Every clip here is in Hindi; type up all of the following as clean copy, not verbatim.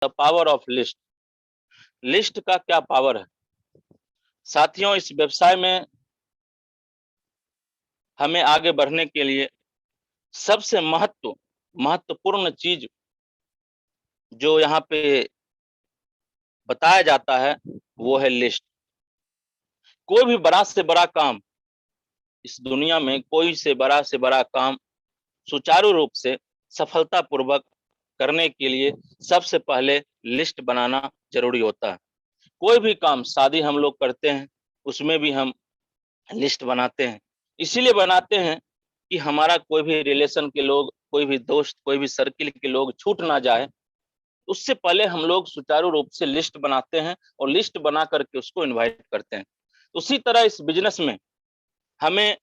The power of list. List का क्या पावर है साथियों? इस व्यवसाय में हमें आगे बढ़ने के लिए सबसे महत्वपूर्ण चीज जो यहाँ पे बताया जाता है वो है लिस्ट। कोई भी बड़ा से बड़ा काम इस दुनिया में, कोई से बड़ा काम सुचारू रूप से सफलतापूर्वक करने के लिए सबसे पहले लिस्ट बनाना जरूरी होता है। कोई भी काम, शादी हम लोग करते हैं उसमें भी हम लिस्ट बनाते हैं। इसीलिए बनाते हैं कि हमारा कोई भी रिलेशन के लोग, कोई भी दोस्त, कोई भी सर्किल के लोग छूट ना जाए। उससे पहले हम लोग सुचारू रूप से लिस्ट बनाते हैं और लिस्ट बना करके उसको इनवाइट करते हैं। उसी तरह इस बिजनेस में हमें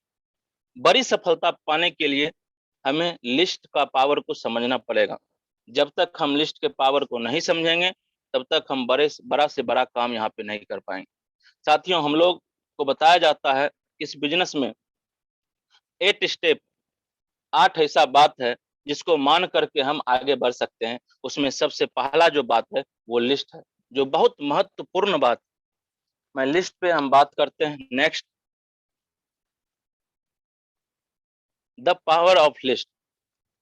बड़ी सफलता पाने के लिए हमें लिस्ट का पावर को समझना पड़ेगा। जब तक हम लिस्ट के पावर को नहीं समझेंगे तब तक हम बड़ा से बड़ा काम यहाँ पे नहीं कर पाएंगे। साथियों, हम लोग को बताया जाता है इस बिजनेस में 8 स्टेप, 8 ऐसा बात है जिसको मान करके हम आगे बढ़ सकते हैं। उसमें सबसे पहला जो बात है वो लिस्ट है, जो बहुत महत्वपूर्ण बात। मैं लिस्ट पे हम बात करते हैं। Next, the power of list.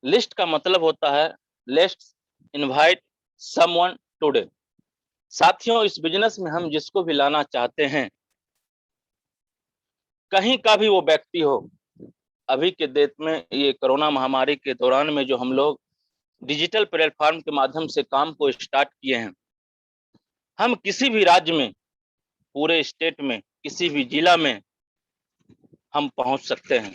List का मतलब होता है लेट्स इनवाइट समवन टुडे। साथियों, इस बिजनेस में हम जिसको भी लाना चाहते हैं, कहीं का भी वो व्यक्ति हो, अभी के डेट में ये कोरोना महामारी के दौरान में जो हम लोग डिजिटल प्लेटफॉर्म के माध्यम से काम को स्टार्ट किए हैं, हम किसी भी राज्य में, पूरे स्टेट में, किसी भी जिला में हम पहुंच सकते हैं।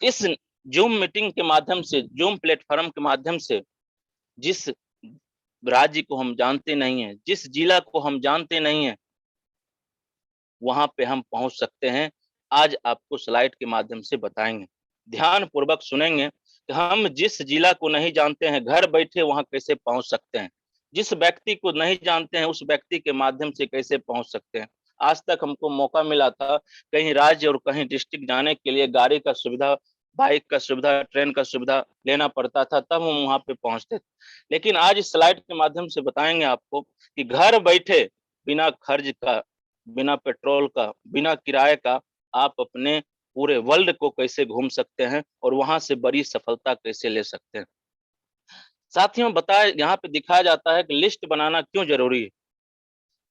इस जूम मीटिंग के माध्यम से, जूम प्लेटफॉर्म के माध्यम से जिस राज्य को हम जानते नहीं है, जिस जिला को हम जानते नहीं है, वहां पे हम पहुंच सकते हैं। आज आपको स्लाइड के माध्यम से बताएंगे, ध्यान पूर्वक सुनेंगे कि हम जिस जिला को नहीं जानते हैं घर बैठे वहां कैसे पहुंच सकते हैं, जिस व्यक्ति को नहीं जानते हैं उस व्यक्ति के माध्यम से कैसे पहुंच सकते हैं। आज तक हमको मौका मिला था कहीं राज्य और कहीं डिस्ट्रिक्ट जाने के लिए गाड़ी का सुविधा, बाइक का सुविधा, ट्रेन का सुविधा लेना पड़ता था, तब हम वहां पे पहुंचते थे। लेकिन आज इस स्लाइड के माध्यम से बताएंगे आपको कि घर बैठे, बिना खर्च का, बिना पेट्रोल का, बिना किराए का, आप अपने पूरे वर्ल्ड को कैसे घूम सकते हैं और वहां से बड़ी सफलता कैसे ले सकते हैं। साथियों, बताया यहाँ पे दिखाया जाता है कि लिस्ट बनाना क्यों जरूरी है।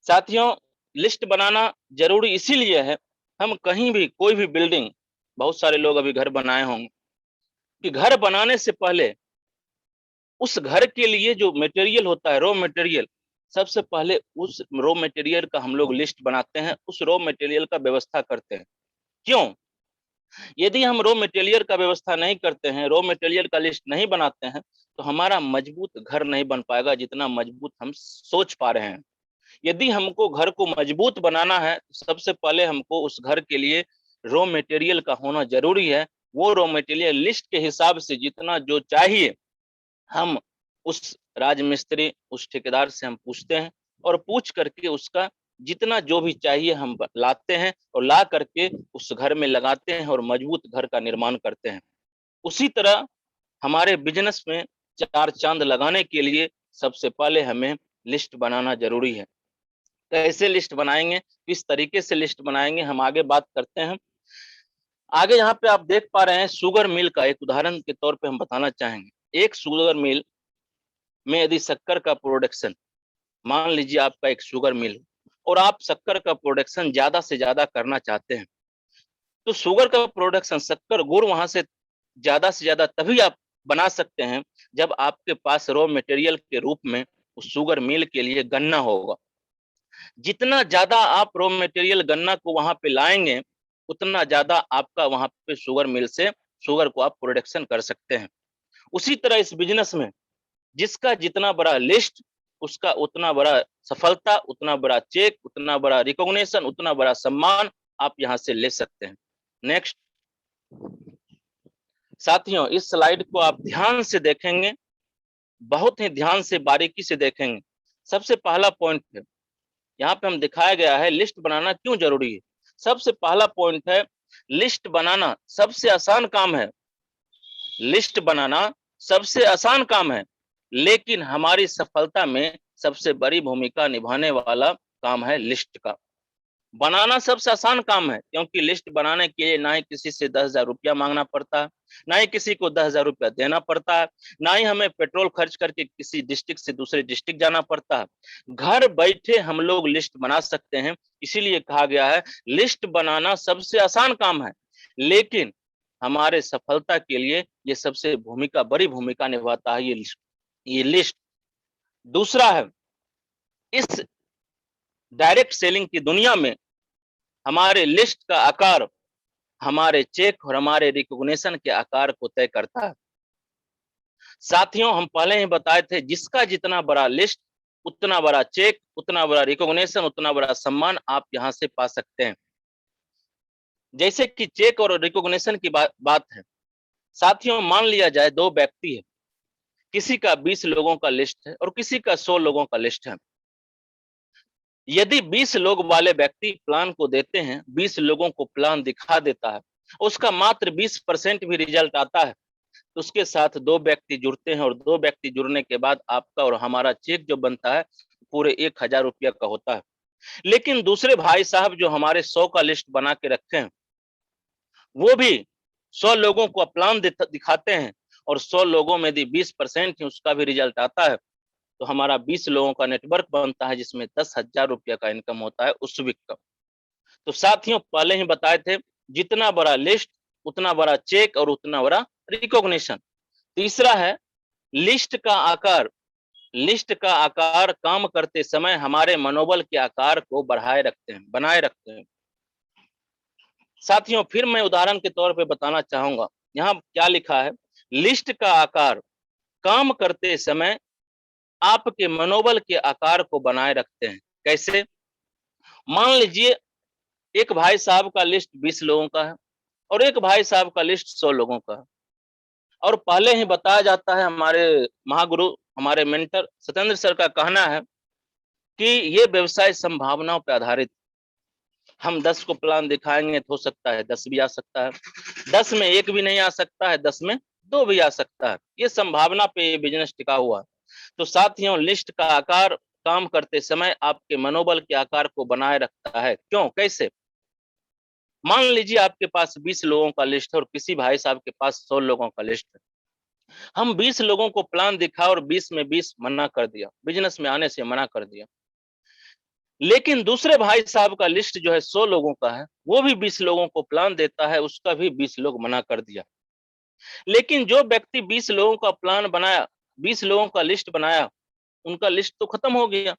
साथियों, लिस्ट बनाना जरूरी इसीलिए है, हम कहीं भी, कोई भी बिल्डिंग, बहुत सारे लोग अभी घर बनाए होंगे, कि घर बनाने से पहले उस घर के लिए जो मटेरियल होता है, रॉ मटेरियल, सबसे पहले उस रॉ मटेरियल का हम लोग लिस्ट बनाते हैं, उस रॉ मटेरियल का व्यवस्था करते हैं। क्यों? यदि हम रॉ मटेरियल का व्यवस्था नहीं करते हैं, रॉ मटेरियल का लिस्ट नहीं बनाते हैं, तो हमारा मजबूत घर नहीं बन पाएगा जितना मजबूत हम सोच पा रहे हैं। यदि हमको घर को मजबूत बनाना है, सबसे पहले हमको उस घर के लिए रॉ मटेरियल का होना जरूरी है। वो रॉ मटेरियल लिस्ट के हिसाब से जितना जो चाहिए, हम उस राजमिस्त्री, उस ठेकेदार से हम पूछते हैं और पूछ करके उसका जितना जो भी चाहिए हम लाते हैं और ला करके उस घर में लगाते हैं और मजबूत घर का निर्माण करते हैं। उसी तरह हमारे बिजनेस में 4 चांद लगाने के लिए सबसे पहले हमें लिस्ट बनाना जरूरी है। कैसे लिस्ट बनाएंगे, किस तरीके से लिस्ट बनाएंगे, हम आगे बात करते हैं। आगे यहाँ पे आप देख पा रहे हैं शुगर मिल का एक उदाहरण के तौर पे हम बताना चाहेंगे। एक शुगर मिल में यदि शक्कर का प्रोडक्शन, मान लीजिए आपका एक शुगर मिल और आप शक्कर का प्रोडक्शन ज्यादा से ज्यादा करना चाहते हैं, तो शुगर का प्रोडक्शन, शक्कर, गुड़ वहां से ज्यादा तभी आप बना सकते हैं जब आपके पास रॉ मटेरियल के रूप में उस शुगर मिल के लिए गन्ना होगा। जितना ज्यादा आप रॉ मटेरियल गन्ना को वहां पे लाएंगे, उतना ज्यादा आपका वहां पे शुगर मिल से शुगर को आप प्रोडक्शन कर सकते हैं। उसी तरह इस बिजनेस में जिसका जितना बड़ा लिस्ट, उसका उतना बड़ा सफलता, उतना बड़ा चेक, उतना बड़ा रिकॉग्निशन, उतना बड़ा सम्मान आप यहां से ले सकते हैं। नेक्स्ट, साथियों, इस स्लाइड को आप ध्यान से देखेंगे, बहुत ही ध्यान से, बारीकी से देखेंगे। सबसे पहला पॉइंट है यहाँ पे हम दिखाया गया है लिस्ट बनाना क्यों जरूरी है। सबसे पहला पॉइंट है लिस्ट बनाना सबसे आसान काम है। लिस्ट बनाना सबसे आसान काम है। लेकिन हमारी सफलता में सबसे बड़ी भूमिका निभाने वाला काम है लिस्ट का। बनाना सबसे आसान काम है, क्योंकि लिस्ट बनाने के लिए ना ही किसी से 10,000 रुपया मांगना पड़ता है, ना ही किसी को 10,000 रुपया देना पड़ता है, ना ही हमें पेट्रोल खर्च करके किसी डिस्ट्रिक्ट से दूसरे डिस्ट्रिक्ट जाना पड़ता है। घर बैठे हम लोग लिस्ट बना सकते हैं। इसीलिए कहा गया है लिस्ट बनाना सबसे आसान काम है, लेकिन हमारे सफलता के लिए ये सबसे बड़ी भूमिका निभाता है ये लिस्ट। दूसरा है, इस डायरेक्ट सेलिंग की दुनिया में हमारे लिस्ट का आकार हमारे चेक और हमारे रिकॉग्निशन के आकार को तय करता है। साथियों, हम पहले ही बताए थे, जिसका जितना बड़ा लिस्ट, उतना बड़ा चेक, उतना बड़ा रिकॉग्निशन, उतना बड़ा सम्मान आप यहां से पा सकते हैं। जैसे कि चेक और रिकॉग्निशन की बात है। साथियों, मान लिया जाए दो व्यक्ति है, किसी का 20 लोगों का लिस्ट है और किसी का 100 लोगों का लिस्ट है। यदि 20 लोग वाले व्यक्ति प्लान को देते हैं, 20 लोगों को प्लान दिखा देता है, उसका मात्र 20% भी रिजल्ट आता है, तो उसके साथ दो व्यक्ति जुड़ते हैं और दो व्यक्ति जुड़ने के बाद आपका और हमारा चेक जो बनता है पूरे 1,000 रुपया का होता है। लेकिन दूसरे भाई साहब जो हमारे 100 का लिस्ट बना के रखे हैं, वो भी 100 लोगों को प्लान दिखाते हैं और 100 लोगों में यदि 20% ही उसका भी रिजल्ट आता है, तो हमारा 20 लोगों का नेटवर्क बनता है, जिसमें 10,000 रुपया का इनकम होता है उस वीक का। तो साथियों, पहले ही बताए थे, जितना बड़ा लिस्ट उतना बड़ा चेक और उतना बड़ा रिकॉग्निशन। तीसरा है, लिस्ट का आकार। लिस्ट का आकार काम करते समय हमारे मनोबल के आकार को बनाए रखते हैं। साथियों, फिर मैं उदाहरण के तौर पे बताना चाहूंगा, यहाँ क्या लिखा है, लिस्ट का आकार काम करते समय आपके मनोबल के आकार को बनाए रखते हैं। कैसे? मान लीजिए एक भाई साहब का लिस्ट 20 लोगों का है और एक भाई साहब का लिस्ट 100 लोगों का है, और पहले ही बताया जाता है, हमारे महागुरु, हमारे मेंटर सत्येंद्र सर का कहना है कि ये व्यवसाय संभावनाओं पर आधारित। हम 10 को प्लान दिखाएंगे तो हो सकता है 10 भी आ सकता है, 10 में 1 भी नहीं आ सकता है, 10 में 2 भी आ सकता है। ये संभावना पे ये बिजनेस टिका हुआ है। तो साथियों, लिस्ट का आकार काम करते समय आपके मनोबल के आकार को बनाए रखता है। क्यों? कैसे? मान लीजिए आपके पास 20 लोगों का लिस्ट है और किसी भाई साहब के पास 100 लोगों का लिस्ट है। हम 20 लोगों को प्लान दिखा और 20 में 20 मना कर दिया, बिजनेस में आने से मना कर दिया। लेकिन दूसरे भाई साहब का लिस्ट जो है 100 लोगों का है, वो भी 20 लोगों को प्लान देता है, उसका भी 20 लोग मना कर दिया। लेकिन जो व्यक्ति 20 लोगों का प्लान बनाया, 20 लोगों का लिस्ट बनाया, उनका लिस्ट तो खत्म हो गया।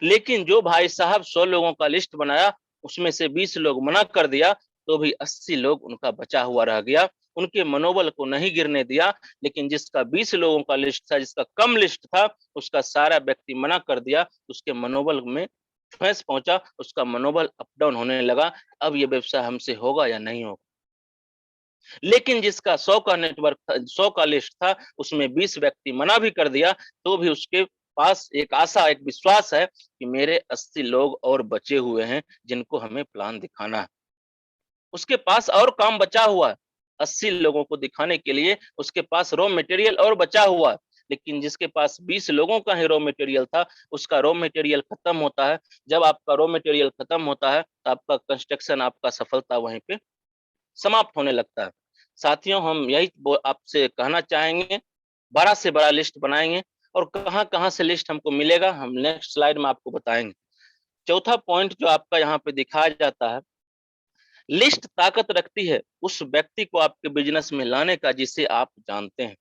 लेकिन जो भाई साहब 100 लोगों का लिस्ट बनाया, उसमें से 20 लोग मना कर दिया, तो भी 80 लोग उनका बचा हुआ रह गया। उनके मनोबल को नहीं गिरने दिया। लेकिन जिसका 20 लोगों का लिस्ट था, जिसका कम लिस्ट था, उसका सारा व्यक्ति मना कर दिया, उसके मनोबल में ठेस पहुंचा, उसका मनोबल अप डाउन होने लगा। अब ये व्यवसाय हमसे होगा या नहीं होगा। लेकिन जिसका 100 का नेटवर्क था, 100 का लिस्ट था, उसमें 20 व्यक्ति मना भी कर दिया, तो भी उसके पास एक आशा, एक विश्वास है कि मेरे 80 लोग और बचे हुए हैं जिनको हमें प्लान दिखाना है। उसके पास और काम बचा हुआ है, 80 लोगों को दिखाने के लिए उसके पास रॉ मटेरियल और बचा हुआ है। लेकिन जिसके पास 20 लोगों का ही रॉ मटेरियल था, उसका रॉ मटेरियल खत्म होता है। जब आपका रॉ मटेरियल खत्म होता है, तो आपका कंस्ट्रक्शन, आपका सफलता वहीं पे समाप्त होने लगता है। साथियों, हम यही आपसे कहना चाहेंगे, बड़ा से बड़ा लिस्ट बनाएंगे, और कहाँ-कहाँ से लिस्ट हमको मिलेगा, हम नेक्स्ट स्लाइड में आपको बताएंगे। चौथा पॉइंट जो आपका यहाँ पे दिखाया जाता है, लिस्ट ताकत रखती है उस व्यक्ति को आपके बिजनेस में लाने का जिसे आप जानते हैं।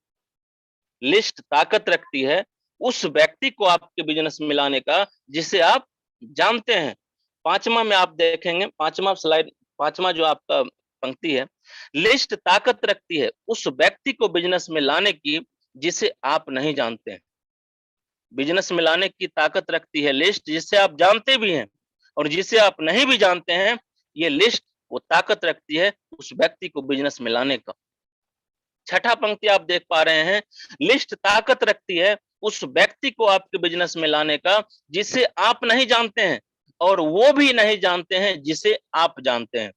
लिस्ट ताकत रखती है उस व्यक्ति को आपके बिजनेस में लाने का जिसे आप जानते हैं। पांचवा में आप देखेंगे, पांचवा स्लाइड, पांचवा जो आपका पंक्ति है, लिस्ट ताकत रखती है उस व्यक्ति को बिजनेस में लाने की जिसे आप नहीं जानते हैं। बिजनेस में लाने की ताकत रखती है लिस्ट, जिसे आप जानते भी हैं और जिसे आप नहीं भी जानते हैं। ये लिस्ट वो ताकत रखती है उस व्यक्ति को बिजनेस में लाने का। छठा पंक्ति आप देख पा रहे हैं, लिस्ट ताकत रखती है उस व्यक्ति को आपके बिजनेस में लाने का जिसे आप नहीं जानते हैं और वो भी नहीं जानते हैं जिसे आप जानते हैं।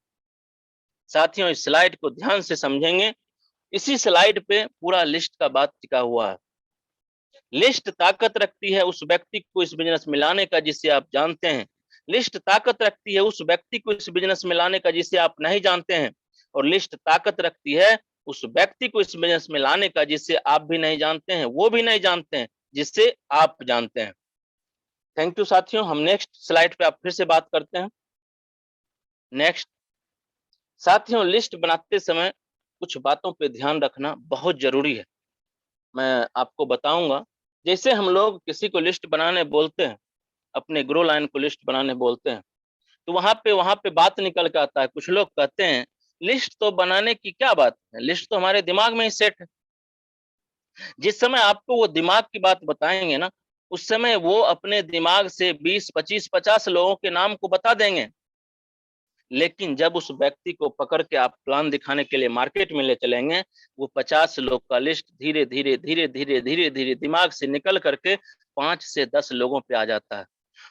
साथियों, इस स्लाइड को ध्यान से समझेंगे, इसी स्लाइड पे पूरा लिस्ट का बात टिका हुआ है। लिस्ट ताकत रखती है उस व्यक्ति को इस बिजनेस में लाने का जिसे आप जानते हैं। लिस्ट ताकत रखती है उस व्यक्ति को इस बिजनेस में लाने का जिसे आप नहीं जानते हैं। और लिस्ट ताकत रखती है उस व्यक्ति को इस बिजनेस में लाने का जिसे आप भी नहीं जानते हैं, वो भी नहीं जानते हैं, जिससे आप जानते हैं। थैंक यू साथियों। हम नेक्स्ट स्लाइड पे आप फिर से बात करते हैं। नेक्स्ट साथियों, लिस्ट बनाते समय कुछ बातों पे ध्यान रखना बहुत जरूरी है। मैं आपको बताऊंगा। जैसे हम लोग किसी को लिस्ट बनाने बोलते हैं, अपने ग्रो लाइन को लिस्ट बनाने बोलते हैं, तो वहां पे बात निकल के आता है। कुछ लोग कहते हैं लिस्ट तो बनाने की क्या बात है, लिस्ट तो हमारे दिमाग में ही सेट है। जिस समय आपको वो दिमाग की बात बताएंगे ना, उस समय वो अपने दिमाग से 20, 25, 50 लोगों के नाम को बता देंगे। लेकिन जब उस व्यक्ति को पकड़ के आप प्लान दिखाने के लिए मार्केट में ले चलेंगे, वो 50 लोग का लिस्ट धीरे धीरे धीरे धीरे धीरे धीरे दिमाग से निकल करके 5 से 10 लोगों पे आ जाता है।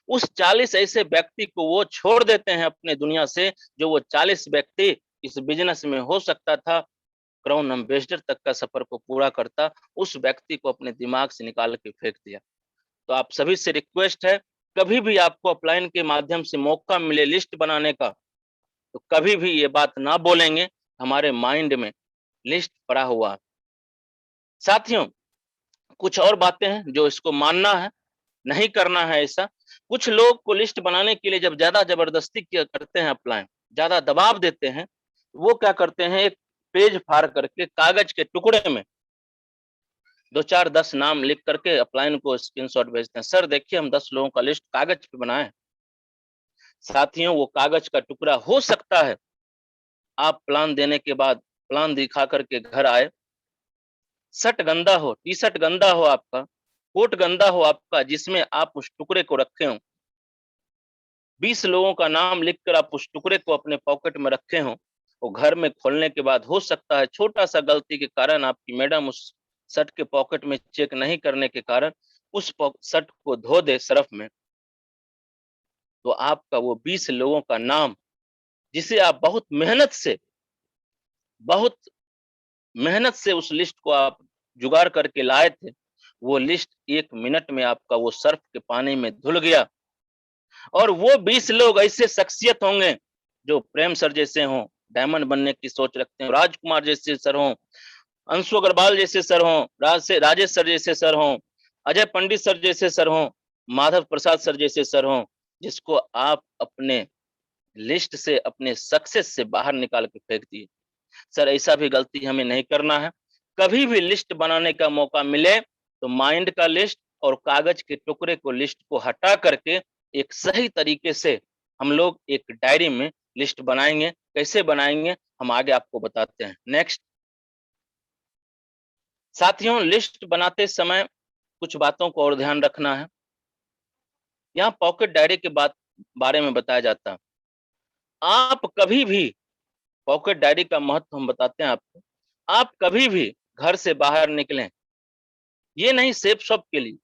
उस 40 ऐसे व्यक्ति को वो छोड़ देते हैं अपने दुनिया से, जो वो 40 व्यक्ति इस बिजनेस में हो सकता था क्राउन एम्बेसडर तक का सफर को पूरा करता, उस व्यक्ति को अपने दिमाग से निकाल के फेंक दिया। तो आप सभी से रिक्वेस्ट है, कभी भी आपको अपलाइन के माध्यम से मौका मिले लिस्ट बनाने का, तो कभी भी ये बात ना बोलेंगे हमारे माइंड में लिस्ट पड़ा हुआ। साथियों, कुछ और बातें हैं जो इसको मानना है, नहीं करना है ऐसा। कुछ लोग को लिस्ट बनाने के लिए जब ज्यादा जबरदस्ती करते हैं, अपलाइन ज्यादा दबाव देते हैं, वो क्या करते हैं, एक पेज फाड़ करके कागज के टुकड़े में 2, 4, 10 नाम लिख करके अपलाइन को स्क्रीनशॉट भेजते हैं। सर देखिए, हम 10 लोगों का लिस्ट कागज पे बनाए। साथियों, वो कागज का टुकड़ा हो सकता है आप प्लान देने के बाद प्लान दिखा करके घर आए, शर्ट गंदा हो, टी शर्ट गंदा हो आपका, कोट गंदा हो आपका, जिसमें आप उस टुकड़े को रखे हो, 20 लोगों का नाम लिखकर आप उस टुकड़े को अपने पॉकेट में रखे हो, वो घर में खोलने के बाद हो सकता है छोटा सा गलती के कारण आपकी मैडम उस शर्ट के पॉकेट में चेक नहीं करने के कारण उस शर्ट को धो दे सर्फ में, तो आपका वो 20 लोगों का नाम, जिसे आप बहुत मेहनत से उस लिस्ट को आप जुगाड़ करके लाए थे, वो लिस्ट 1 मिनट में आपका वो सर्फ के पानी में धुल गया। और वो 20 लोग ऐसे शख्सियत होंगे जो प्रेम सर जैसे हों, डायमंड बनने की सोच रखते हो, राजकुमार जैसे सर हों, अंशु अग्रवाल जैसे सर हों, राजेश सर जैसे सर हों, अजय पंडित सर जैसे सर हों, माधव प्रसाद सर जैसे सर हों, जिसको आप अपने लिस्ट से, अपने सक्सेस से बाहर निकाल के फेंक दिए। सर ऐसा भी गलती हमें नहीं करना है। कभी भी लिस्ट बनाने का मौका मिले तो माइंड का लिस्ट और कागज के टुकड़े को लिस्ट को हटा करके एक सही तरीके से हम लोग एक डायरी में लिस्ट बनाएंगे। कैसे बनाएंगे हम आगे आपको बताते हैं। नेक्स्ट साथियों, लिस्ट बनाते समय कुछ बातों को और ध्यान रखना है। यहाँ पॉकेट डायरी के बारे में बताया जाता है। आप कभी भी, पॉकेट डायरी का महत्व हम बताते हैं आपको, आप कभी भी घर से बाहर निकलें, ये नहीं सेफ शॉप के लिए,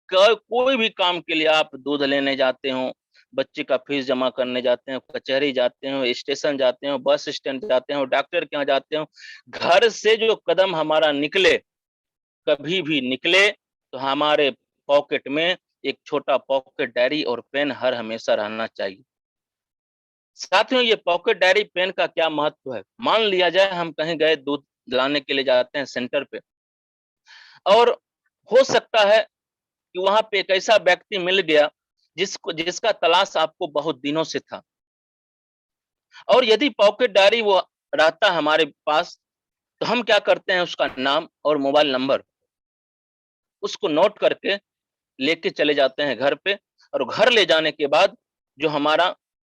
कोई भी काम के लिए, आप दूध लेने जाते हो, बच्चे का फीस जमा करने जाते हो, कचहरी जाते हो, स्टेशन जाते हो, बस स्टैंड जाते हो, डॉक्टर के यहाँ जाते हो, घर से जो कदम हमारा निकले, कभी भी निकले तो हमारे पॉकेट में एक छोटा पॉकेट डायरी और पेन हर हमेशा रहना चाहिए। साथियों, ये पॉकेट डायरी पेन का क्या महत्व है। मान लिया जाए हम कहीं गए, दूध दिलाने के लिए जाते हैं सेंटर पे, और हो सकता है कि वहां पे एक ऐसा व्यक्ति मिल गया जिसका तलाश आपको बहुत दिनों से था, और यदि पॉकेट डायरी वो रहता हमारे पास, तो हम क्या करते हैं, उसका नाम और मोबाइल नंबर उसको नोट करके लेके चले जाते हैं घर पे। और घर ले जाने के बाद जो हमारा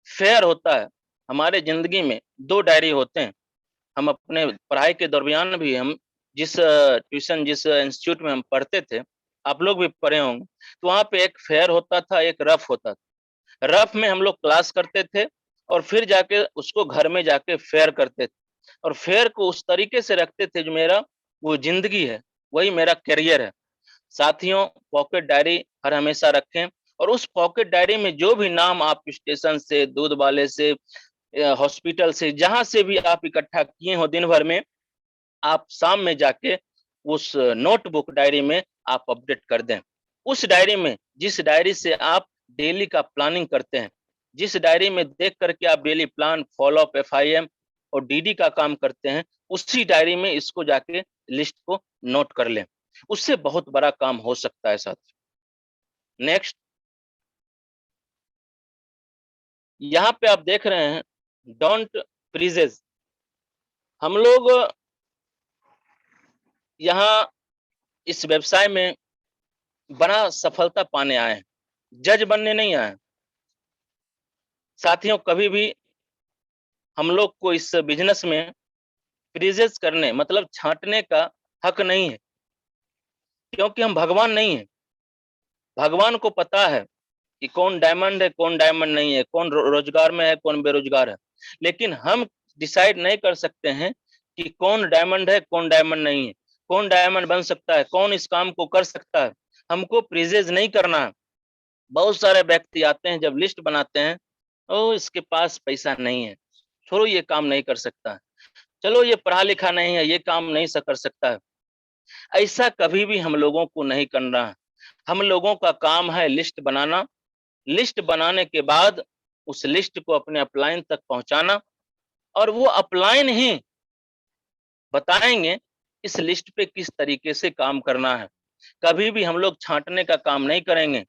फेयर होता है, हमारे जिंदगी में 2 डायरी होते हैं। हम अपने पढ़ाई के दरमियान भी, हम जिस ट्यूशन, जिस इंस्टीट्यूट में हम पढ़ते थे, आप लोग भी पढ़े होंगे, तो वहाँ पे एक फेयर होता था, एक रफ होता था। रफ में हम लोग क्लास करते थे और फिर जाके उसको घर में जाके फेयर करते थे, और फेयर को उस तरीके से रखते थे जो मेरा वो जिंदगी है, वही मेरा करियर है। साथियों, पॉकेट डायरी हर हमेशा रखें, और उस पॉकेट डायरी में जो भी नाम आप स्टेशन से, दूध वाले से, हॉस्पिटल से, जहां से भी आप इकट्ठा किए हो दिन भर में, आप शाम में जाके उस नोटबुक डायरी में आप अपडेट कर दें। उस डायरी में, जिस डायरी से आप डेली का प्लानिंग करते हैं, जिस डायरी में देख करके आप daily plan, follow up, FIM और डीडी का काम करते हैं, उसी डायरी में इसको जाके लिस्ट को नोट कर लें। उससे बहुत बड़ा काम हो सकता है साथियों। नेक्स्ट, यहाँ पे आप देख रहे हैं डोंट फ्रीजेस। हम लोग यहाँ इस व्यवसाय में बड़ा सफलता पाने आए हैं, जज बनने नहीं आए हैं। साथियों, कभी भी हम लोग को इस बिजनेस में फ्रीजेस करने मतलब छांटने का हक नहीं है, क्योंकि हम भगवान नहीं हैं। भगवान को पता है कि कौन डायमंड है, कौन डायमंड नहीं है, कौन रोजगार में है, कौन बेरोजगार है। लेकिन हम डिसाइड नहीं कर सकते हैं कि कौन डायमंड है, कौन डायमंड नहीं है, कौन डायमंड बन सकता है, कौन इस काम को कर सकता है। हमको प्रीजेज नहीं करना है। बहुत सारे व्यक्ति आते हैं, जब लिस्ट बनाते हैं, ओ इसके पास पैसा नहीं है, छोड़ो ये काम नहीं कर सकता है, चलो ये पढ़ा लिखा नहीं है, ये काम नहीं कर सकता है। ऐसा कभी भी हम लोगों को नहीं करना है। हम लोगों का काम है लिस्ट बनाना। लिस्ट बनाने के बाद उस लिस्ट को अपने अपलाइन तक पहुंचाना, और वो अपलाइन ही बताएंगे इस लिस्ट पे किस तरीके से काम करना है। कभी भी हम लोग छांटने का काम नहीं करेंगे,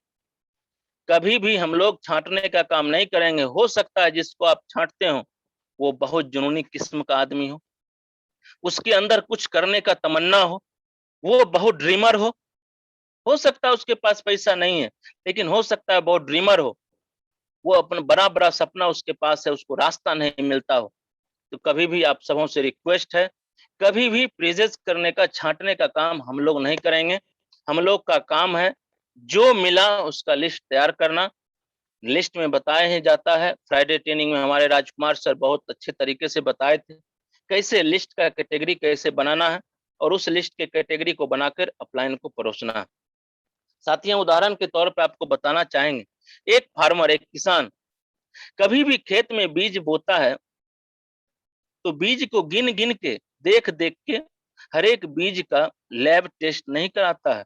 कभी भी हम लोग छांटने का काम नहीं करेंगे। हो सकता है जिसको आप छांटते हो वो बहुत जुनूनी किस्म का आदमी उसके अंदर कुछ करने का तमन्ना वो बहुत ड्रीमर हो सकता है उसके पास पैसा नहीं है, लेकिन हो सकता है बहुत ड्रीमर वो अपना बड़ा बड़ा सपना उसके पास है, उसको रास्ता नहीं मिलता तो कभी भी आप सबों से रिक्वेस्ट है, कभी भी प्रेजेस करने का, छांटने का काम हम लोग नहीं करेंगे। हम लोग का काम है जो मिला उसका लिस्ट तैयार करना। लिस्ट में बताया ही जाता है। फ्राइडे ट्रेनिंग में हमारे राजकुमार सर बहुत अच्छे तरीके से बताए थे कैसे लिस्ट का कैटेगरी कैसे बनाना है, और उस लिस्ट के कैटेगरी को बनाकर अपलाइन को परोसना है। साथियों, उदाहरण के तौर पर आपको बताना चाहेंगे, एक फार्मर, एक किसान कभी भी खेत में बीज बोता है तो बीज को गिन गिन के, देख देख के हर एक बीज का लैब टेस्ट नहीं कराता है।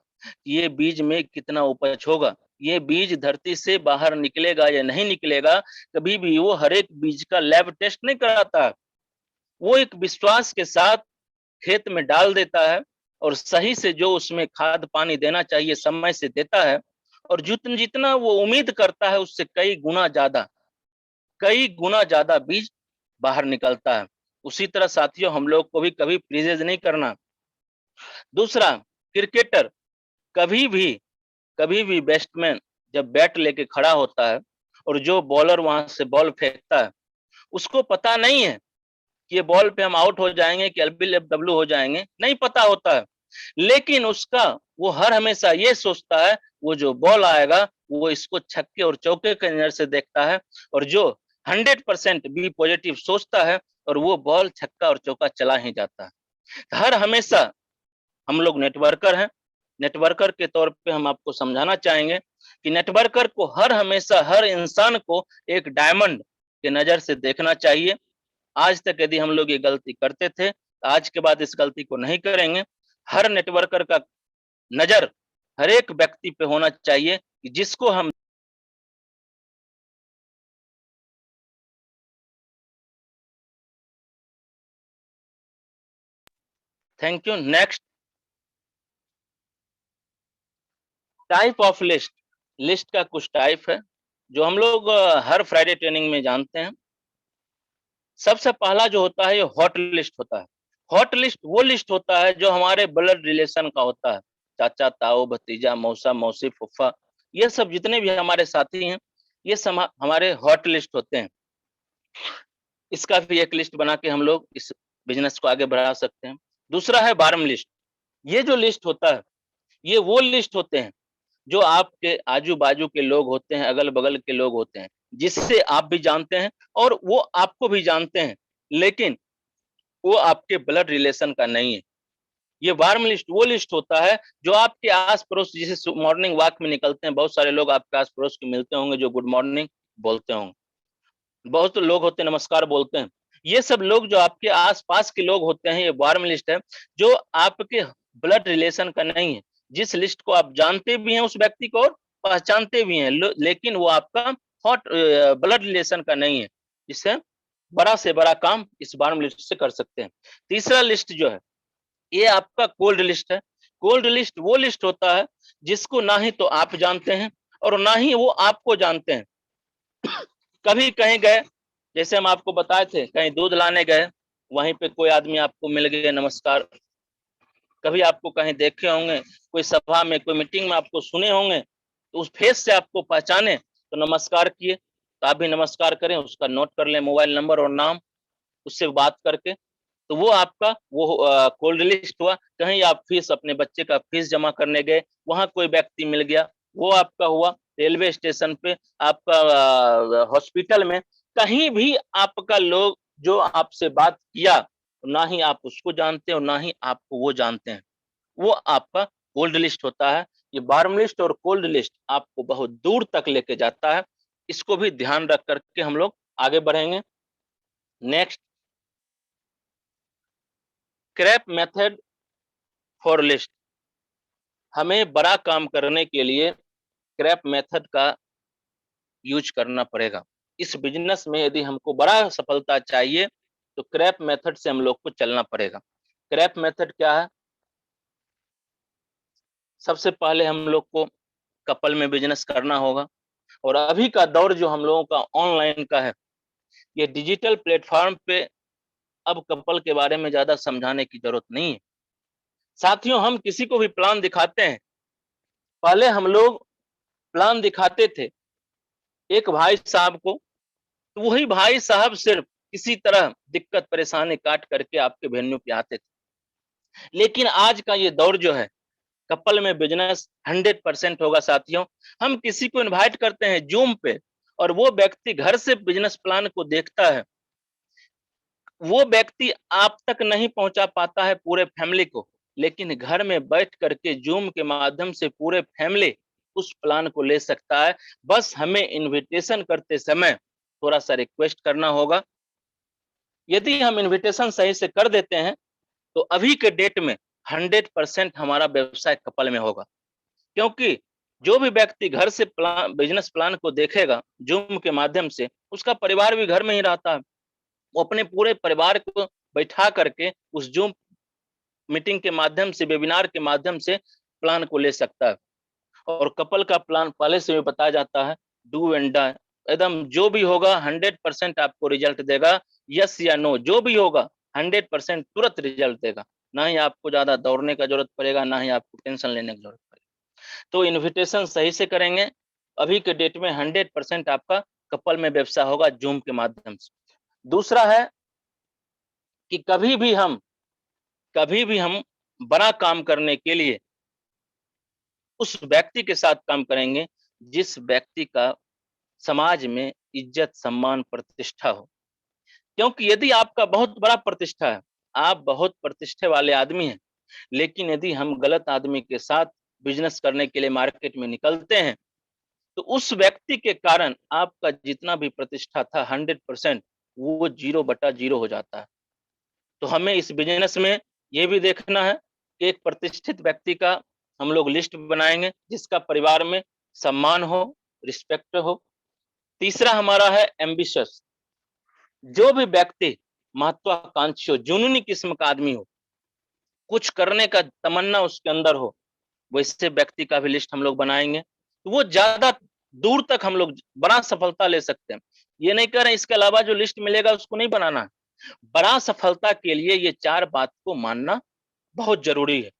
ये बीज में कितना उपज होगा, ये बीज धरती से बाहर निकलेगा या नहीं निकलेगा, कभी भी वो हर एक बीज का लैब टेस्ट नहीं कराता है। वो एक विश्वास के साथ खेत में डाल देता है, और सही से जो उसमें खाद पानी देना चाहिए समय से देता है, और जितना जितना वो उम्मीद करता है उससे कई गुना ज्यादा बीज बाहर निकलता है। उसी तरह साथियों, हम लोग को भी कभी प्रीजेज नहीं करना। दूसरा, क्रिकेटर कभी भी बैट्समैन जब बैट लेके खड़ा होता है और जो बॉलर वहां से बॉल फेंकता है, उसको पता नहीं है कि ये बॉल पे हम आउट हो जाएंगे कि एलबीडब्ल्यू हो जाएंगे, नहीं पता होता है। लेकिन उसका वो हर हमेशा ये सोचता है वो जो बॉल आएगा वो इसको छक्के और चौके के नजर से देखता है, और जो 100% बी पॉजिटिव सोचता है, और वो बॉल छक्का और चौका चला ही जाता है। हर हमेशा हम लोग नेटवर्कर हैं। नेटवर्कर के तौर पे हम आपको समझाना चाहेंगे कि नेटवर्कर को हर हमेशा हर इंसान को एक डायमंड के नजर से देखना चाहिए। आज तक यदि हम लोग ये गलती करते थे, आज के बाद इस गलती को नहीं करेंगे। हर नेटवर्कर का नजर हर एक व्यक्ति पे होना चाहिए कि जिसको हम thank you. Next, type of list. List का कुछ टाइप है जो हम लोग हर फ्राइडे ट्रेनिंग में जानते हैं। सबसे पहला जो होता है ये हॉट लिस्ट होता है। हॉट लिस्ट वो लिस्ट होता है जो हमारे ब्लड रिलेशन का होता है, चाचा, ताऊ, भतीजा, मौसा, मौसी, फुफा, ये सब जितने भी हमारे साथी हैं, ये सब हमारे हॉट लिस्ट होते हैं। इसका भी एक लिस्ट बना के हम लोग इस बिजनेस को आगे बढ़ा सकते हैं। दूसरा है वार्म लिस्ट। ये जो लिस्ट होता है, ये वो लिस्ट होते हैं जो आपके आजू बाजू के लोग होते हैं, अगल बगल के लोग होते हैं, जिससे आप भी जानते हैं और वो आपको भी जानते हैं, लेकिन वो आपके ब्लड रिलेशन का नहीं है। ये वार्म लिस्ट वो लिस्ट होता है जो आपके आस पड़ोस, जिसे मॉर्निंग वॉक में निकलते हैं, बहुत सारे लोग आपके आस पड़ोस के मिलते होंगे जो गुड मॉर्निंग बोलते होंगे, बहुत तो लोग होते हैं नमस्कार बोलते हैं। ये सब लोग जो आपके आसपास के लोग होते हैं, ये वार्म लिस्ट है जो आपके ब्लड रिलेशन का नहीं है। जिस लिस्ट को आप जानते भी हैं उस व्यक्ति को और पहचानते भी हैं, लेकिन वो आपका हॉट ब्लड रिलेशन का नहीं है, जिससे बड़ा से बड़ा काम इस वार्म लिस्ट से कर सकते हैं। तीसरा लिस्ट जो है ये आपका कोल्ड लिस्ट है। कोल्ड लिस्ट वो लिस्ट होता है जिसको ना ही तो आप जानते हैं और ना ही वो आपको जानते हैं। कभी कहीं गए, जैसे हम आपको बताए थे, कहीं दूध लाने गए, वहीं पे कोई आदमी आपको मिल गया, नमस्कार। कभी आपको कहीं देखे होंगे, कोई सभा में, कोई मीटिंग में आपको सुने होंगे, तो उस फेस से आपको पहचाने तो नमस्कार किए, तो आप भी नमस्कार करें, उसका नोट कर लें मोबाइल नंबर और नाम, उससे बात करके, तो वो आपका वो कोल्ड लिस्ट हुआ। कहीं आप फीस, अपने बच्चे का फीस जमा करने गए, वहां कोई व्यक्ति मिल गया, वो आपका हुआ। रेलवे स्टेशन पे, आपका हॉस्पिटल में, कहीं भी आपका लोग जो आपसे बात किया, ना ही आप उसको जानते हैं और ना ही आपको वो जानते हैं, वो आपका कोल्ड लिस्ट होता है। ये वार्म लिस्ट और कोल्ड लिस्ट आपको बहुत दूर तक लेके जाता है। इसको भी ध्यान रख करके हम लोग आगे बढ़ेंगे। Next, crap method for list. हमें बड़ा काम करने के लिए क्रैप मेथड का यूज करना पड़ेगा। इस बिजनेस में यदि हमको बड़ा सफलता चाहिए तो क्रैप मेथड से हम लोग को चलना पड़ेगा। क्रैप मेथड क्या है? सबसे पहले हम लोग को कपल में बिजनेस करना होगा, और अभी का दौर जो हम लोगों का ऑनलाइन का है, ये डिजिटल प्लेटफॉर्म पे अब कपल के बारे में ज्यादा समझाने की जरूरत नहीं है। साथियों, हम किसी को भी प्लान दिखाते हैं, पहले हम लोग प्लान दिखाते थे एक भाई साहब को, तो वही भाई साहब सिर्फ किसी तरह दिक्कत परेशानी काट करके आपके वेन्यू पे आते थे। लेकिन आज का ये दौर जो है, कपल में बिजनेस 100% होगा साथियों। हम किसी को इनवाइट करते हैं जूम पे, और वो व्यक्ति घर से बिजनेस प्लान को देखता है। वो व्यक्ति आप तक नहीं पहुंचा पाता है पूरे फैमिली को, लेकिन घर में बैठ करके जूम के माध्यम से पूरे फैमिली उस प्लान को ले सकता है। बस हमें इनविटेशन करते समय थोड़ा सा रिक्वेस्ट करना होगा। यदि हम इनविटेशन सही से कर देते हैं तो अभी के डेट में 100% हमारा व्यवसाय कपल में होगा। क्योंकि जो भी व्यक्ति घर से बिजनेस प्लान को देखेगा जूम के माध्यम से, उसका परिवार भी घर में ही रहता है। वो अपने पूरे परिवार को बैठा करके उस जूम मीटिंग के माध्यम से, वेबिनार के माध्यम से प्लान को ले सकता है। और कपल का प्लान पहले से भी बताया जाता है, डू एंड डाई। एकदम जो भी होगा 100% आपको रिजल्ट देगा। यस या नो जो भी होगा 100% तुरंत रिजल्ट देगा। ना ही आपको ज्यादा दौड़ने का जरूरत पड़ेगा, ना ही आपको टेंशन लेने की जरूरत पड़ेगा। तो इन्विटेशन सही से करेंगे, अभी के डेट में 100% आपका कपल में व्यवसाय होगा जूम के माध्यम से। दूसरा है कि कभी भी हम बड़ा काम करने के लिए उस व्यक्ति के साथ काम करेंगे जिस व्यक्ति का समाज में इज्जत, सम्मान, प्रतिष्ठा हो। क्योंकि यदि आपका बहुत बड़ा प्रतिष्ठा है, आप बहुत प्रतिष्ठे वाले आदमी हैं, लेकिन यदि हम गलत आदमी के साथ बिजनेस करने के लिए मार्केट में निकलते हैं, तो उस व्यक्ति के कारण आपका जितना भी प्रतिष्ठा था 100% वो 0/0 हो जाता है। तो हमें इस बिजनेस में ये भी देखना है कि एक प्रतिष्ठित व्यक्ति का हम लोग लिस्ट बनाएंगे जिसका परिवार में सम्मान हो, रिस्पेक्ट हो। तीसरा हमारा है एम्बिशियस। जो भी व्यक्ति महत्वाकांक्षी हो, जुनूनी किस्म का आदमी हो, कुछ करने का तमन्ना उसके अंदर हो, वैसे व्यक्ति का भी लिस्ट हम लोग बनाएंगे। तो वो ज्यादा दूर तक हम लोग बड़ा सफलता ले सकते हैं। ये नहीं कह रहे इसके अलावा जो लिस्ट मिलेगा उसको नहीं बनाना है। बड़ा सफलता के लिए ये 4 बात को मानना बहुत जरूरी है।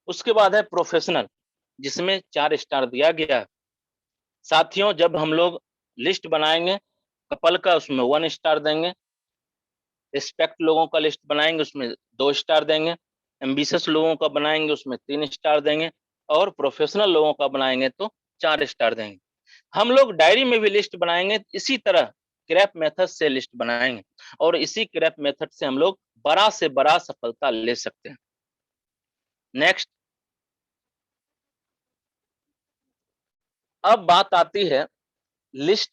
उसके बाद है प्रोफेशनल, जिसमें 4 स्टार दिया गया है। साथियों, जब हम लोग लिस्ट बनाएंगे कपल का, उसमें 1 स्टार देंगे। रिस्पेक्ट लोगों का लिस्ट बनाएंगे, उसमें 2 स्टार देंगे। एम्बिशियस लोगों का बनाएंगे, उसमें 3 स्टार देंगे। और प्रोफेशनल लोगों का बनाएंगे तो 4 स्टार देंगे। हम लोग डायरी में भी लिस्ट बनाएंगे, इसी तरह क्रैप मेथड से लिस्ट बनाएंगे, और इसी क्रैप मेथड से हम लोग बड़ा से बड़ा सफलता ले सकते हैं। नेक्स्ट, अब बात आती है लिस्ट,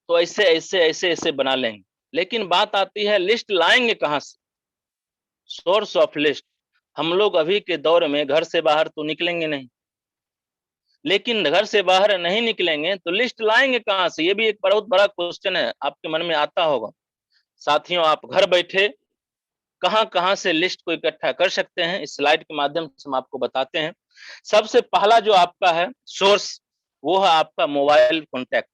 तो ऐसे ऐसे ऐसे ऐसे बना लेंगे, लेकिन बात आती है लिस्ट लाएंगे कहां से? Source of list. हम लोग अभी के दौर में घर से बाहर तो निकलेंगे नहीं, लेकिन घर से बाहर नहीं निकलेंगे तो लिस्ट लाएंगे कहाँ से? ये भी एक बहुत बड़ा क्वेश्चन है, आपके मन में आता होगा। साथियों, आप घर बैठे कहाँ-कहाँ से लिस्ट को इकट्ठा कर सकते हैं, इस स्लाइड के माध्यम से हम आपको बताते हैं। सबसे पहला जो आपका है सोर्स, वो है आपका मोबाइल कॉन्टैक्ट।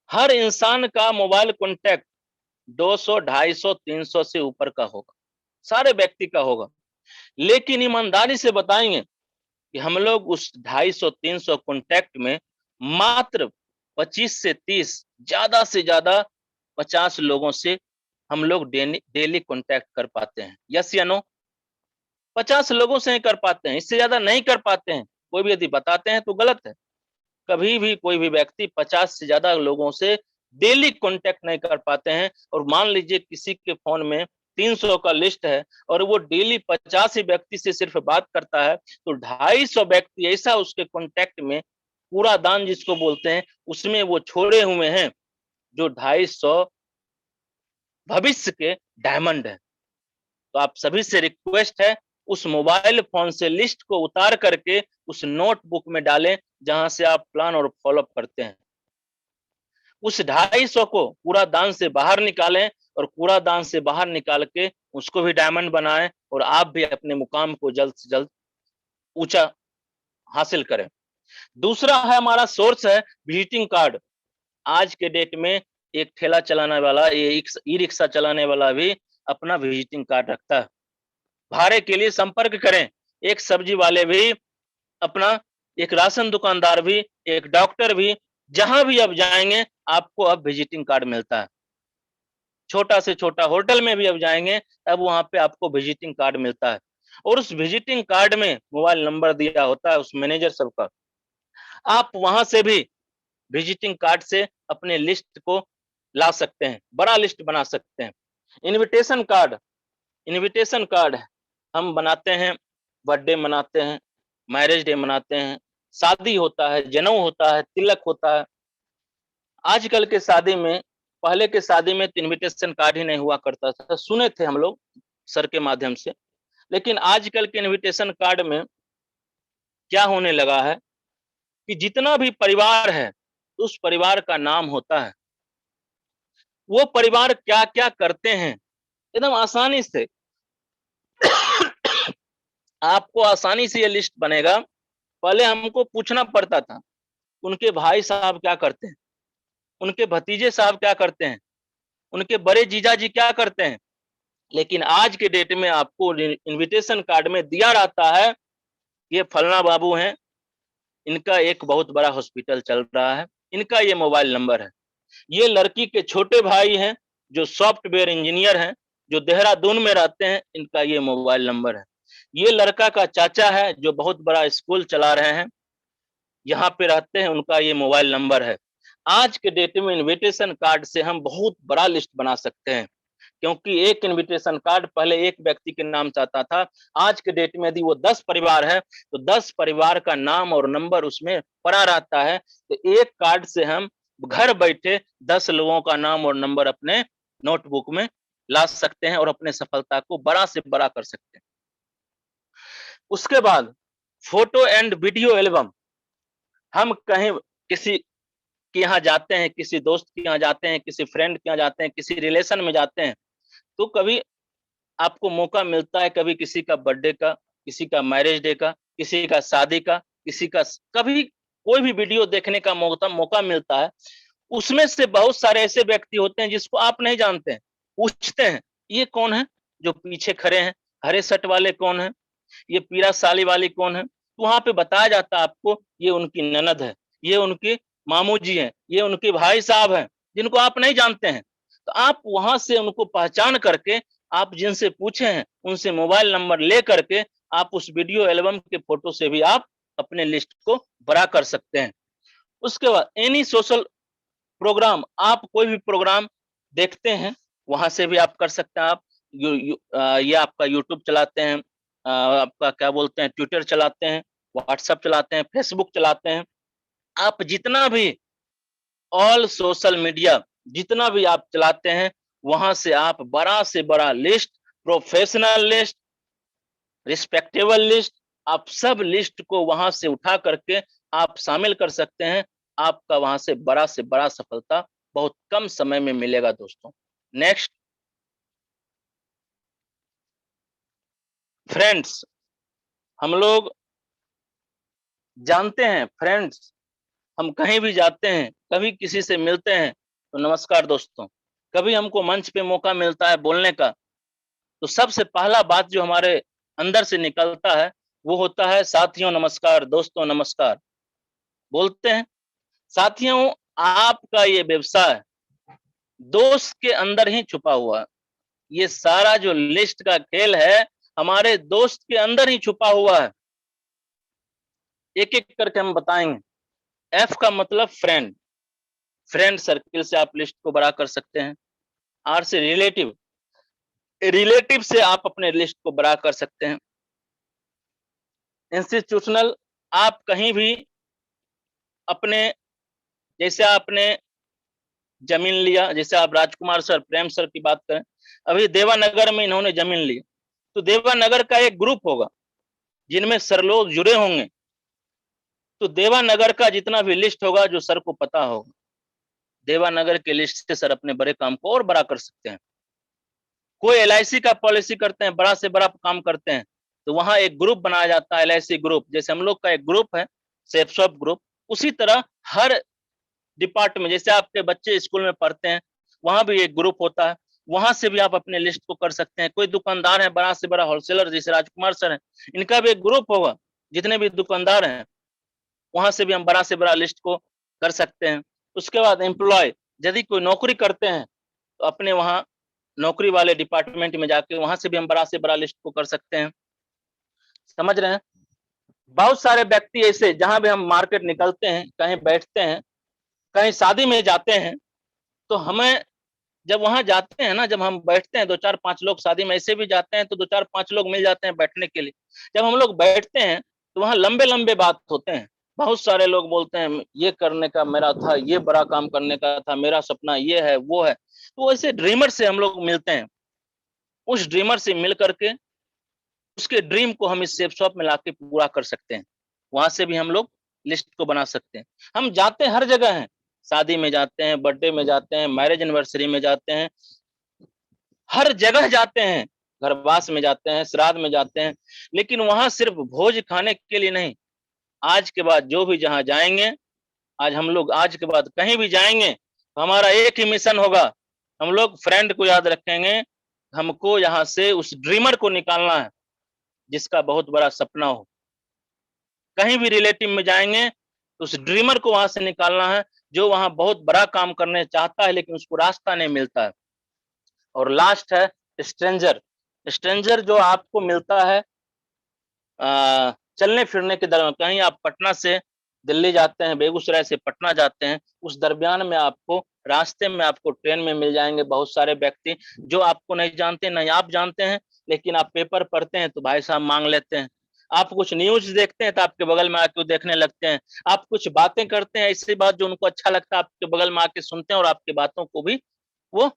हर इंसान का मोबाइल कॉन्टैक्ट 200, 250, 300 से ऊपर का होगा, सारे व्यक्ति का होगा। लेकिन ईमानदारी से बताएंगे कि हम लोग उस 250, 300 कॉन्टैक्ट में मात्र 25 से 30, ज्यादा से ज्यादा 50 लोगों से हम लोग डेली कॉन्टैक्ट कर पाते हैं। यस या नो? 50 लोगों से ही कर पाते हैं, इससे ज्यादा नहीं कर पाते हैं। कोई भी यदि बताते हैं तो गलत है। कभी भी कोई भी व्यक्ति 50 से ज्यादा लोगों से डेली कॉन्टैक्ट नहीं कर पाते हैं। और मान लीजिए किसी के फोन में 300 का लिस्ट है और वो डेली 50 ही व्यक्ति से सिर्फ बात करता है, तो 250 व्यक्ति ऐसा उसके कॉन्टैक्ट में, पूरा दान जिसको बोलते हैं, उसमें वो छोड़े हुए हैं जो 250 भविष्य के डायमंड है। तो आप सभी से रिक्वेस्ट है, उस मोबाइल फोन से लिस्ट को उतार करके उस नोटबुक में डालें जहां से आप प्लान और फॉलोअप करते हैं। उस 250 को कूड़ा दान से बाहर निकालें और कूड़ा दान से बाहर निकाल के उसको भी डायमंड बनाएं और आप भी अपने मुकाम को जल्द से जल्द ऊंचा हासिल करें। दूसरा है हमारा सोर्स है विजिटिंग कार्ड। आज के डेट में एक ठेला चलाने वाला, ये ई रिक्शा चलाने वाला भी अपना विजिटिंग कार्ड रखता है। भाड़े के लिए संपर्क करें। एक सब्जी वाले भी अपना, एक राशन दुकानदार भी, एक डॉक्टर भी, जहां भी आप जाएंगे आपको अब विजिटिंग कार्ड मिलता है। छोटा से छोटा होटल में भी अब जाएंगे, अब वहां पे आपको विजिटिंग कार्ड मिलता है और उस विजिटिंग कार्ड में मोबाइल नंबर दिया होता है उस मैनेजर सबका। आप वहां से भी विजिटिंग कार्ड से अपने लिस्ट को ला सकते हैं, बड़ा लिस्ट बना सकते हैं। इनविटेशन कार्ड, इनविटेशन कार्ड हम बनाते हैं, बर्थडे मनाते हैं, मैरिज डे मनाते हैं, शादी होता है, जनेऊ होता है, तिलक होता है। आजकल के शादी में, पहले के शादी में तो इनविटेशन कार्ड ही नहीं हुआ करता था, सुने थे हम लोग सर के माध्यम से। लेकिन आजकल के इनविटेशन कार्ड में क्या होने लगा है कि जितना भी परिवार है, उस परिवार का नाम होता है। वो परिवार क्या-क्या करते हैं, एकदम आसानी से आपको आसानी से ये लिस्ट बनेगा। पहले हमको पूछना पड़ता था, उनके भाई साहब क्या करते हैं, उनके भतीजे साहब क्या करते हैं, उनके बड़े जीजा जी क्या करते हैं। लेकिन आज के डेट में आपको इनविटेशन कार्ड में दिया रहता है, ये फलना बाबू हैं, इनका एक बहुत बड़ा हॉस्पिटल चल रहा है, इनका ये मोबाइल नंबर है। ये लड़की के छोटे भाई हैं जो सॉफ्टवेयर इंजीनियर हैं, जो देहरादून में रहते हैं, इनका ये मोबाइल नंबर है। ये लड़का का चाचा है जो बहुत बड़ा स्कूल चला रहे हैं, यहाँ पे रहते हैं, उनका ये मोबाइल नंबर है। आज के डेट में इनविटेशन कार्ड से हम बहुत बड़ा लिस्ट बना सकते हैं, क्योंकि एक इनविटेशन कार्ड पहले एक व्यक्ति के नाम से आता था। आज के डेट में यदि वो 10 परिवार है तो 10 परिवार का नाम और नंबर उसमें पड़ा रहता है। तो एक कार्ड से हम घर बैठे 10 लोगों का नाम और नंबर अपने नोटबुक में ला सकते हैं और अपने सफलता को बड़ा से बड़ा कर सकते हैं। उसके बाद फोटो एंड वीडियो एल्बम। हम कहीं किसी के यहाँ जाते हैं, किसी दोस्त के यहाँ जाते हैं, किसी फ्रेंड के यहाँ जाते हैं, किसी रिलेशन में जाते हैं, तो कभी आपको मौका मिलता है, कभी किसी का बर्थडे का, किसी का मैरिज डे का, किसी का शादी का, किसी का कभी कोई भी वीडियो देखने का मौका मिलता है। उसमें से बहुत सारे ऐसे व्यक्ति होते हैं जिसको आप नहीं जानते हैं। पूछते हैं, ये कौन है जो पीछे खड़े हैं, हरे शर्ट वाले कौन है, ये पीला साड़ी वाली कौन है। तो वहां पे बताया जाता है आपको, ये उनकी ननद है, ये उनके मामू जी हैं, ये उनके भाई साहब हैं, जिनको आप नहीं जानते हैं। तो आप वहां से उनको पहचान करके, आप जिनसे पूछे हैं उनसे मोबाइल नंबर ले करके आप उस वीडियो एल्बम के फोटो से भी आप अपने लिस्ट को बड़ा कर सकते हैं। उसके बाद एनी सोशल प्रोग्राम, आप कोई भी प्रोग्राम देखते हैं, वहां से भी आप कर सकते हैं। आप ये आपका यूट्यूब चलाते हैं, आपका क्या बोलते हैं, ट्विटर चलाते हैं, व्हाट्सएप चलाते हैं, फेसबुक चलाते हैं, आप जितना भी ऑल सोशल मीडिया जितना भी आप चलाते हैं, वहां से आप बड़ा से बड़ा list, professional list, respectable list, आप सब लिस्ट को वहां से उठा करके आप शामिल कर सकते हैं। आपका वहां से बड़ा सफलता बहुत कम समय में मिलेगा दोस्तों। नेक्स्ट, फ्रेंड्स, हम लोग जानते हैं फ्रेंड्स, हम कहीं भी जाते हैं, कभी किसी से मिलते हैं तो नमस्कार दोस्तों। कभी हमको मंच पे मौका मिलता है बोलने का, तो सबसे पहला बात जो हमारे अंदर से निकलता है वो होता है साथियों नमस्कार, दोस्तों नमस्कार, बोलते हैं। साथियों, आपका ये व्यवसाय दोस्त के अंदर ही छुपा हुआ है। ये सारा जो लिस्ट का खेल है हमारे दोस्त के अंदर ही छुपा हुआ है। एक एक करके हम बताएंगे। एफ का मतलब फ्रेंड, फ्रेंड सर्किल से आप लिस्ट को बड़ा कर सकते हैं। आर से रिलेटिव, रिलेटिव से आप अपने लिस्ट को बड़ा कर सकते हैं। इंस्टीट्यूशनल, आप कहीं भी अपने, जैसे आपने जमीन लिया, जैसे आप राजकुमार सर, प्रेम सर की बात करें, अभी देवानगर में इन्होंने जमीन ली, तो देवानगर का एक ग्रुप होगा जिनमें सर लोग जुड़े होंगे, तो देवानगर का जितना भी लिस्ट होगा जो सर को पता होगा, देवानगर के लिस्ट से सर अपने बड़े काम को और बड़ा कर सकते हैं। कोई एलआईसी का पॉलिसी करते हैं, बड़ा से बड़ा काम करते हैं, तो वहां एक ग्रुप बनाया जाता है, एलआईसी ग्रुप, जैसे हम लोग का एक ग्रुप है सेफसॉप ग्रुप। उसी तरह हर डिपार्टमेंट, जैसे आपके बच्चे स्कूल में पढ़ते हैं वहां भी एक ग्रुप होता है, वहां से भी आप अपने लिस्ट को कर सकते हैं। कोई दुकानदार है बड़ा से बड़ा होलसेलर, जैसे राजकुमार सर है, इनका भी एक ग्रुप होगा, जितने भी दुकानदार हैं वहां से भी हम बड़ा से बड़ा लिस्ट को कर सकते हैं। उसके बाद एम्प्लॉय, यदि कोई नौकरी करते हैं तो अपने वहां नौकरी वाले डिपार्टमेंट में जाके वहां से भी हम बड़ा से बड़ा लिस्ट को कर सकते हैं। समझ रहे हैं? बहुत सारे व्यक्ति ऐसे, जहां भी हम मार्केट निकलते हैं, कहीं बैठते हैं, कहीं शादी में जाते हैं, तो हमें जब वहां जाते हैं ना, जब हम बैठते हैं, 2 4 5 लोग शादी में ऐसे भी जाते हैं तो 2 4 5 लोग मिल जाते हैं बैठने के लिए। जब हम लोग बैठते हैं तो वहां लंबे लंबे बात होते हैं। बहुत सारे लोग बोलते हैं ये करने का मेरा था, ये बड़ा काम करने का था, मेरा सपना ये है वो है। तो ऐसे ड्रीमर से हम लोग मिलते हैं। उस ड्रीमर से मिल करके उसके ड्रीम को हम इस सेफ शॉप में लाके पूरा कर सकते हैं। वहां से भी हम लोग लिस्ट को बना सकते हैं। हम जाते हर जगह हैं, शादी में जाते हैं, बर्थडे में जाते हैं, मैरिज एनिवर्सरी में जाते हैं, हर जगह जाते हैं, घरवास में जाते हैं, श्राद्ध में जाते हैं, लेकिन वहां सिर्फ भोज खाने के लिए नहीं। आज के बाद जो भी जहां जाएंगे, आज हम लोग आज के बाद कहीं भी जाएंगे तो हमारा एक ही मिशन होगा, हम लोग फ्रेंड को याद रखेंगे, हमको यहाँ से उस ड्रीमर को निकालना है जिसका बहुत बड़ा सपना हो। कहीं भी रिलेटिव में जाएंगे तो उस ड्रीमर को वहां से निकालना है जो वहां बहुत बड़ा काम करने चाहता है लेकिन उसको रास्ता नहीं मिलता है। और लास्ट है स्ट्रेंजर। स्ट्रेंजर जो आपको मिलता है चलने फिरने के दरमियान, कहीं आप पटना से दिल्ली जाते हैं, बेगूसराय से पटना जाते हैं, उस दरमियान में आपको रास्ते में आपको ट्रेन में मिल जाएंगे बहुत सारे व्यक्ति जो आपको नहीं जानते, नहीं आप जानते हैं, लेकिन आप पेपर पढ़ते हैं तो भाई साहब मांग लेते हैं। आप कुछ न्यूज देखते हैं तो आपके बगल में आके देखने लगते हैं। आप कुछ बातें करते हैं, ऐसी बात जो उनको अच्छा लगता है, आपके बगल में आके सुनते हैं और आपकी बातों को भी वो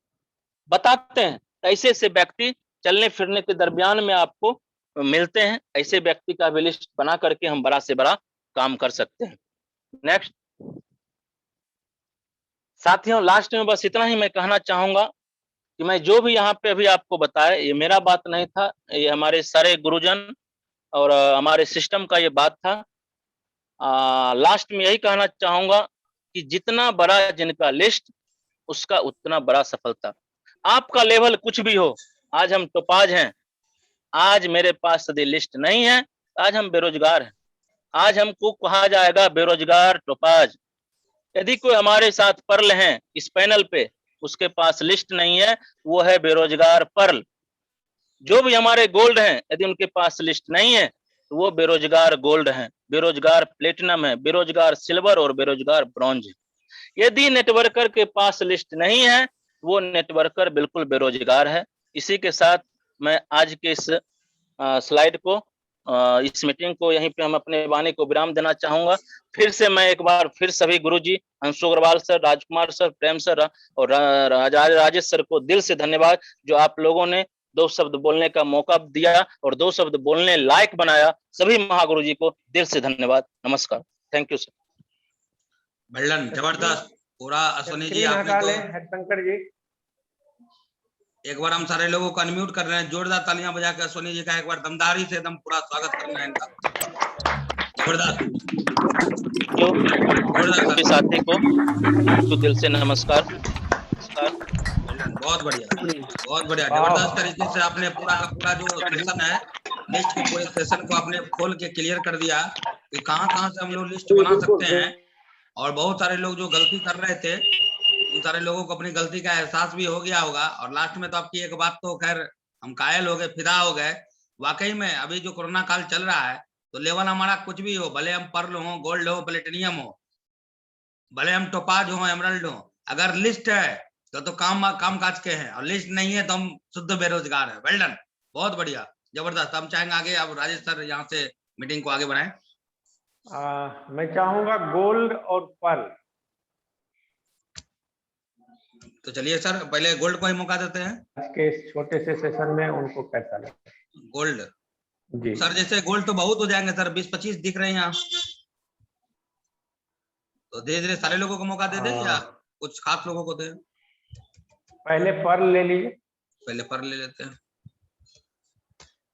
बताते हैं। ऐसे ऐसे व्यक्ति चलने फिरने के दरमियान में आपको मिलते हैं। ऐसे व्यक्ति का भी लिस्ट बना करके हम बड़ा से बड़ा काम कर सकते हैं। नेक्स्ट साथियों, लास्ट में बस इतना ही मैं कहना चाहूंगा कि मैं जो भी यहाँ पे अभी आपको बताया, ये मेरा बात नहीं था, ये हमारे सारे गुरुजन और हमारे सिस्टम का ये बात था। लास्ट में यही कहना चाहूंगा कि जितना बड़ा जिनका लिस्ट, उसका उतना बड़ा सफलता। आपका लेवल कुछ भी हो, आज हम टोपाज हैं, आज मेरे पास सदी लिस्ट नहीं है, आज हम बेरोजगार हैं, आज हमको कहा जाएगा बेरोजगार टोपाज। यदि कोई हमारे साथ पर्ल हैं इस पैनल पे, उसके पास लिस्ट नहीं है, वो है बेरोजगार पर्ल। जो भी हमारे गोल्ड हैं, यदि उनके पास लिस्ट नहीं है तो वो बेरोजगार गोल्ड हैं, बेरोजगार प्लेटिनम है, बेरोजगार सिल्वर और बेरोजगार ब्रॉन्ज है। यदि नेटवर्कर के पास लिस्ट नहीं है, वो नेटवर्कर बिल्कुल बेरोजगार है। इसी के साथ मैं आज के इस स्लाइड को, इस मीटिंग को यहीं पे हम अपने वाणी को विराम देना चाहूंगा। फिर से मैं एक बार फिर सभी गुरुजी अंशु अग्रवाल सर, राजकुमार सर, प्रेम सर और राजेश सर को दिल से धन्यवाद, जो आप लोगों ने दो शब्द बोलने का मौका दिया और दो शब्द बोलने लायक बनाया। सभी महागुरु जी को दिल से धन्यवाद। नमस्कार। Thank you sir. बल्लन जबरदस्त पूरा। अश्विनी जी आपने तो शंकर जी एक बार हम सारे लोगों को अनम्यूट कर रहे हैं, जोरदार तालियां बजा के अश्विनी जी का एक बार दमदारी से एकदम पूरा स्वागत करना है इनका। जबरदस्त सभी साथी को दिल से नमस्कार। बहुत बढ़िया, बहुत बढ़िया। जबरदस्त तरीके से आपने पूरा का पूरा जो सेशन है, लिस्ट के पूरे सेशन को आपने खोल के क्लियर कर दिया कि कहाँ से हम लोग लिस्ट बना सकते हैं। और बहुत सारे लोग जो गलती कर रहे थे उन सारे लोगों को अपनी गलती का एहसास भी हो गया होगा। और लास्ट में तो आपकी एक बात तो खैर हम कायल हो गए, फिदा हो गए। वाकई में अभी जो कोरोना काल चल रहा है तो लेवल हमारा कुछ भी हो, भले हम पर्ल हो, गोल्ड हो, प्लेटिनियम हो, भले हम टोपाज हो, एमरल्ड हो, अगर लिस्ट है तो काम काज के हैं, और लिस्ट नहीं है तो हम शुद्ध बेरोजगार है। वेल डन, बहुत बढ़िया, जबरदस्त। हम चाहेंगे आगे अब राजेश सर यहाँ से मीटिंग को आगे बढ़ाएं। मैं चाहूंगा गोल्ड और पर्ल। तो चलिए सर पहले गोल्ड को ही मौका देते हैं। आज के इस छोटे से सेशन में उनको कैसा लगा? गोल्ड जी सर, जैसे गोल्ड तो बहुत हो जाएंगे सर, 20-25 दिख रहे हैं यहाँ, तो धीरे धीरे सारे लोगों को मौका दे दें या कुछ खास लोगों को दे? पहले पर्ल ले लीजिए। पहले पर्ल ले लेते हैं,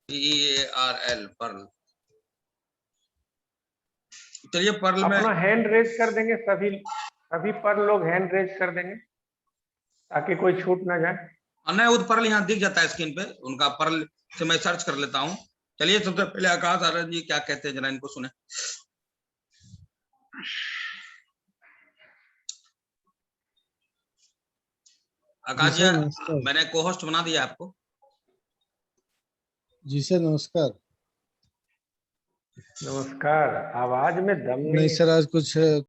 PEARL पर्ल। चलिए पर्ल में अपना हैंड रेज कर देंगे, सभी पर्ल लोग हैंड रेज कर देंगे ताकि कोई छूट ना जाए। नहीं, वो पर्ल यहाँ दिख जाता है स्क्रीन पे, उनका पर्ल से मैं सर्च कर लेता हूँ। चलिए सबसे पहले आकाश आनंद जी क्या कहते हैं जरा इनको सुने। आकाश जी, मैंने को होस्ट बना दिया आपको। जी सर नमस्कार। नमस्कार। आवाज में दम नहीं सर, आज कुछ